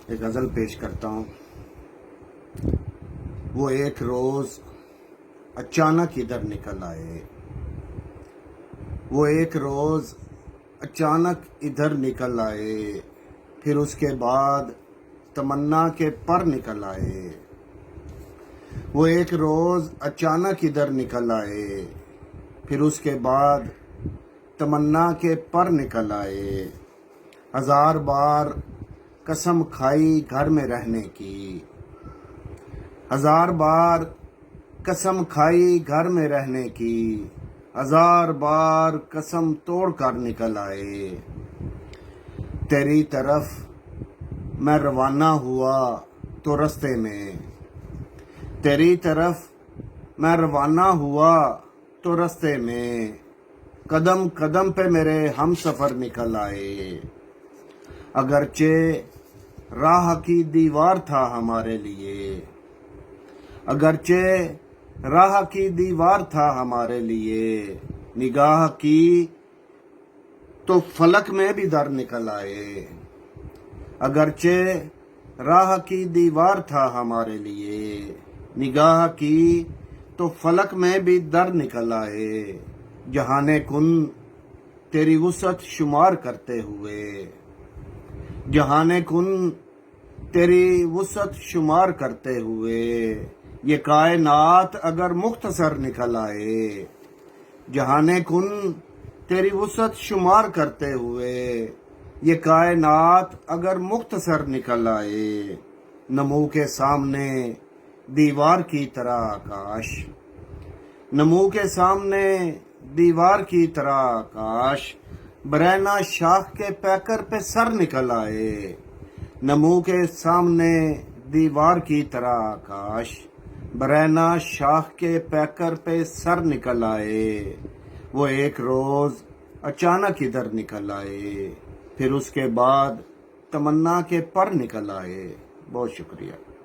ایک غزل پیش کرتا ہوں۔ وہ ایک روز اچانک ادھر نکل آئے، وہ ایک روز اچانک ادھر نکل آئے، پھر اس کے بعد تمنا کے پر نکل آئے۔ وہ ایک روز اچانک ادھر نکل آئے، پھر اس کے بعد تمنا کے پر نکل آئے۔ ہزار بار قسم کھائی گھر میں رہنے کی، ہزار بار قسم کھائی گھر میں رہنے کی، ہزار بار قسم توڑ کر نکل آئے۔ تیری طرف میں روانہ ہوا تو رستے میں، تیری طرف میں روانہ ہوا تو رستے میں، قدم قدم پہ میرے ہم سفر نکل آئے۔ اگرچہ راہ کی دیوار تھا ہمارے لیے، اگرچہ راہ کی دیوار تھا ہمارے لیے، نگاہ کی تو فلک میں بھی در نکل آئے۔ اگرچہ راہ کی دیوار تھا ہمارے لیے، نگاہ کی تو فلک میں بھی در نکل آئے۔ جہانے کن تیری وسعت شمار کرتے ہوئے، جہانے کن تیری وسعت شمار کرتے ہوئے، یہ کائنات اگر مختصر نکل آئے۔ جہانے کن تیری وسعت شمار کرتے ہوئے، یہ کائنات اگر مختصر نکل آئے۔ نمو کے سامنے دیوار کی طرح آکاش، نمو کے سامنے دیوار کی طرح آکاش، برہنہ شاخ کے پیکر پہ سر نکل آئے۔ نمو کے سامنے دیوار کی طرح آکاش، برہنہ شاخ کے پیکر پہ سر نکل آئے۔ وہ ایک روز اچانک ادھر نکل آئے، پھر اس کے بعد تمنا کے پر نکل آئے۔ بہت شکریہ۔